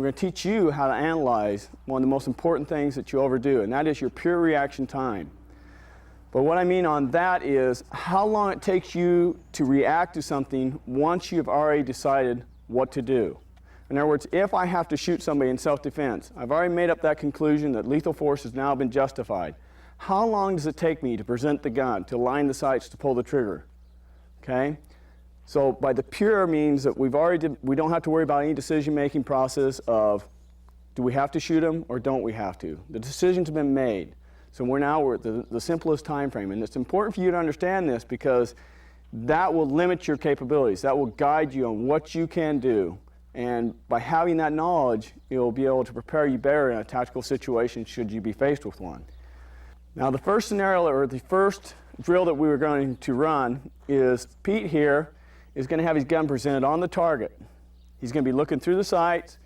going to teach you how to analyze one of the most important things that you'll ever do, and that is your pure reaction time. But what I mean on that is how long it takes you to react to something once you've already decided what to do. In other words, if I have to shoot somebody in self-defense, I've already made up that conclusion that lethal force has now been justified. How long does it take me to present the gun, to line the sights, to pull the trigger? Okay? So by the pure means that we don't have to worry about any decision-making process of do we have to shoot him or don't we have to? The decisions have been made. So we're at the simplest time frame, and it's important for you to understand this because that will limit your capabilities. That will guide you on what you can do, and by having that knowledge, you'll be able to prepare you better in a tactical situation should you be faced with one. Now the first scenario, or the first drill that we were going to run is Pete here is going to have his gun presented on the target. He's going to be looking through the sights.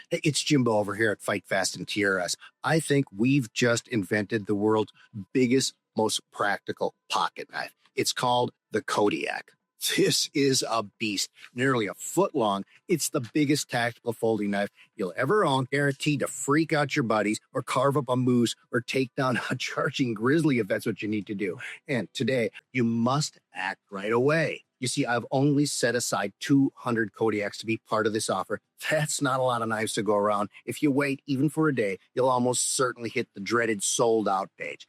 Hey, it's Jimbo over here at Fight Fast and TRS. I think we've just invented the world's biggest, most practical pocket knife. It's called the Kodiak. This is a beast, nearly a foot long. It's the biggest tactical folding knife you'll ever own, guaranteed to freak out your buddies or carve up a moose or take down a charging grizzly if that's what you need to do. And today, you must act right away. You see, I've only set aside 200 Kodiaks to be part of this offer. That's not a lot of knives to go around. If you wait even for a day, you'll almost certainly hit the dreaded sold out page.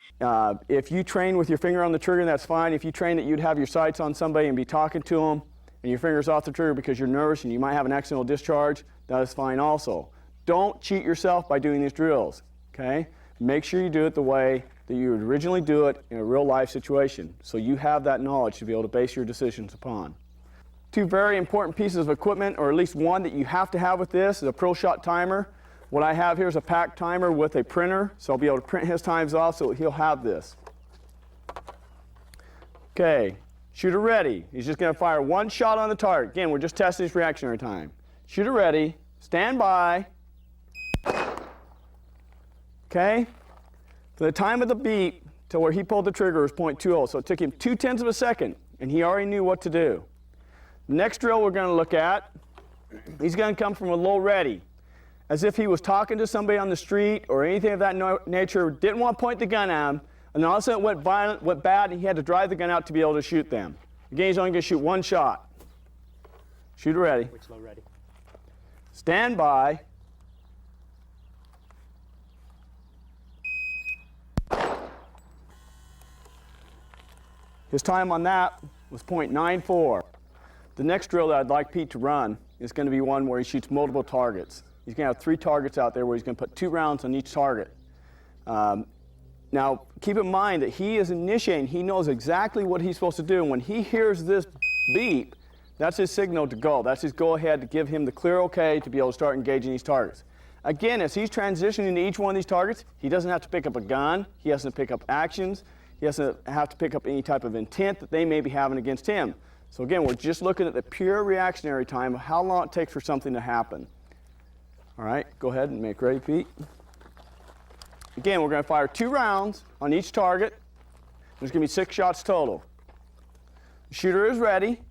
If you train with your finger on the trigger, that's fine. If you train that you'd have your sights on somebody and be talking to them and your finger's off the trigger because you're nervous and you might have an accidental discharge, that is fine also. Don't cheat yourself by doing these drills, okay? Make sure you do it the way that you would originally do it in a real life situation, so you have that knowledge to be able to base your decisions upon. Two very important pieces of equipment, or at least one that you have to have with this, is a pro shot timer. What I have here is a pack timer with a printer, so I'll be able to print his times off so he'll have this. Okay, shooter ready. He's just going to fire one shot on the target. Again, we're just testing his reactionary time. Shooter ready, stand by. Okay? So the time of the beep to where he pulled the trigger was 0.20, so it took him 0.2 of a second, and he already knew what to do. The next drill we're going to look at, he's going to come from a low ready, as if he was talking to somebody on the street or anything of that nature, didn't want to point the gun at him, and then all of a sudden it went bad, and he had to drive the gun out to be able to shoot them. Again, he's only going to shoot one shot. Shooter ready. Which low ready? Stand by. His time on that was 0.94. The next drill that I'd like Pete to run is going to be one where he shoots multiple targets. He's going to have 3 targets out there where he's going to put 2 rounds on each target. Now, keep in mind that he is initiating. He knows exactly what he's supposed to do. And when he hears this beep, that's his signal to go. That's his go-ahead to give him the clear okay to be able to start engaging these targets. Again, as he's transitioning to each one of these targets, he doesn't have to pick up a gun. He doesn't pick up actions. He doesn't have to pick up any type of intent that they may be having against him. So again, we're just looking at the pure reactionary time of how long it takes for something to happen. All right, go ahead and make ready, Pete. Again, we're going to fire 2 rounds on each target. There's going to be 6 shots total. The shooter is ready,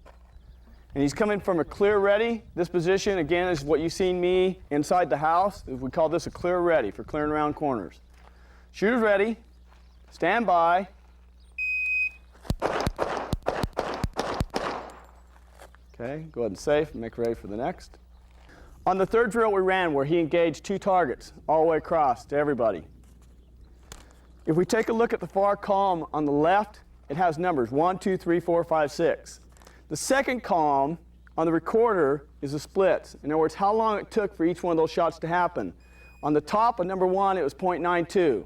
and he's coming from a clear ready. This position, again, is what you've seen me inside the house. We call this a clear ready for clearing around corners. Shooter's ready. Stand by. Okay, go ahead and save and make ready for the next. On the third drill we ran where he engaged 2 targets all the way across to everybody. If we take a look at the far column on the left, it has numbers 1, 2, 3, 4, 5, 6. The second column on the recorder is the splits. In other words, how long it took for each one of those shots to happen. On the top of number 1, it was 0.92.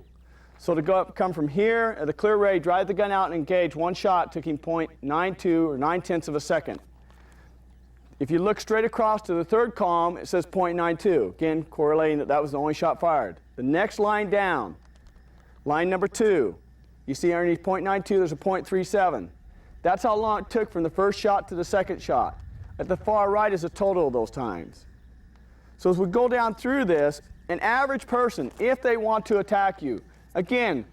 So to come from here at the clear ready, drive the gun out and engage one shot took him 0.92 or 0.9 of a second. If you look straight across to the third column, it says 0.92. Again, correlating that that was the only shot fired. The next line down, line number 2, you see underneath 0.92 there's a 0.37. That's how long it took from the first shot to the second shot. At the far right is the total of those times. So as we go down through this, an average person, if they want to attack you, again,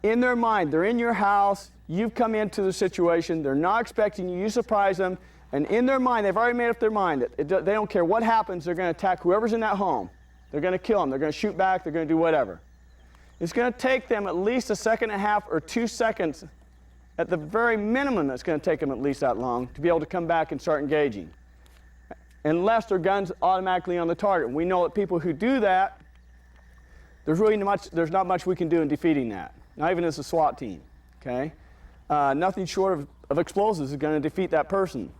in their mind, they're in your house, you've come into the situation, they're not expecting you, you surprise them. And in their mind, they've already made up their mind that they don't care what happens, they're going to attack whoever's in that home. They're going to kill them, they're going to shoot back, they're going to do whatever. It's going to take them at least 1.5 seconds or 2 seconds, at the very minimum it's going to take them at least that long to be able to come back and start engaging. Unless their gun's automatically on the target. We know that people who do that, there's not much we can do in defeating that, not even as a SWAT team, okay? Nothing short of explosives is going to defeat that person.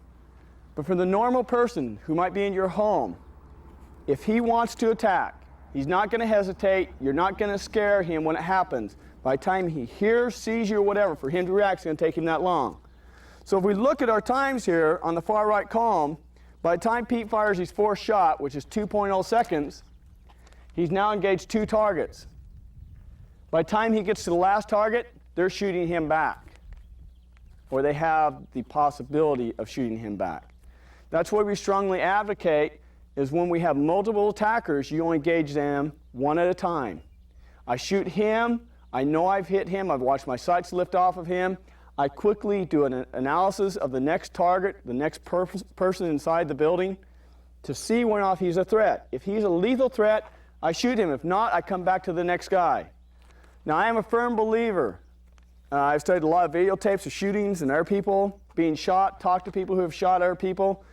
But for the normal person who might be in your home, if he wants to attack, he's not going to hesitate. You're not going to scare him when it happens. By the time he hears, sees you, or whatever, for him to react, it's going to take him that long. So if we look at our times here on the far right column, by the time Pete fires his 4th shot, which is 2.0 seconds, he's now engaged 2 targets. By the time he gets to the last target, they're shooting him back, or they have the possibility of shooting him back. That's why we strongly advocate is when we have multiple attackers, you only engage them one at a time. I shoot him, I know I've hit him, I've watched my sights lift off of him. I quickly do an analysis of the next target, the next person inside the building, to see whether or not he's a threat. If he's a lethal threat, I shoot him. If not, I come back to the next guy. Now, I am a firm believer. I've studied a lot of videotapes of shootings and other people being shot, talked to people who have shot other people.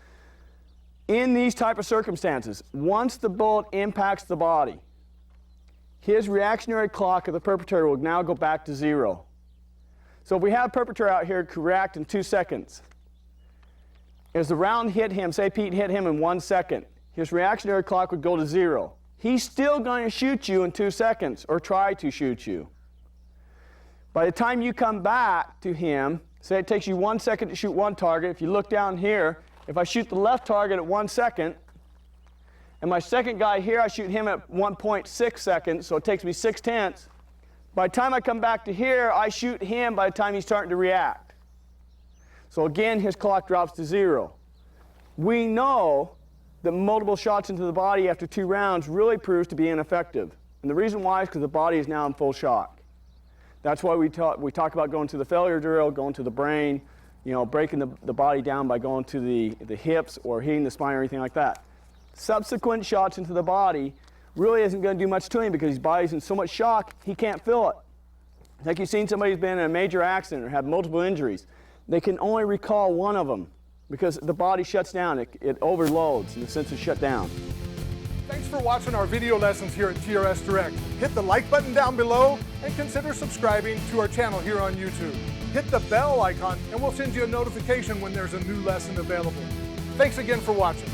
In these type of circumstances, once the bullet impacts the body, his reactionary clock of the perpetrator will now go back to 0. So if we have a perpetrator out here who could react in 2 seconds, as the round hit him, say Pete hit him in 1 second, his reactionary clock would go to 0. He's still going to shoot you in 2 seconds, or try to shoot you. By the time you come back to him, say it takes you 1 second to shoot one target. If you look down here, if I shoot the left target at 1 second, and my second guy here, I shoot him at 1.6 seconds, so it takes me 6/10. By the time I come back to here, I shoot him by the time he's starting to react. So again, his clock drops to 0. We know that multiple shots into the body after 2 rounds really proves to be ineffective. And the reason why is because the body is now in full shock. That's why we talk about going to the failure drill, going to the brain, breaking the body down by going to the hips or hitting the spine or anything like that. Subsequent shots into the body really isn't going to do much to him because his body's in so much shock, he can't feel it. It's like you've seen somebody who's been in a major accident or had multiple injuries. They can only recall one of them because the body shuts down. It overloads and the senses shut down. Thanks for watching our video lessons here at TRS Direct. Hit the like button down below and consider subscribing to our channel here on YouTube. Hit the bell icon and we'll send you a notification when there's a new lesson available. Thanks again for watching.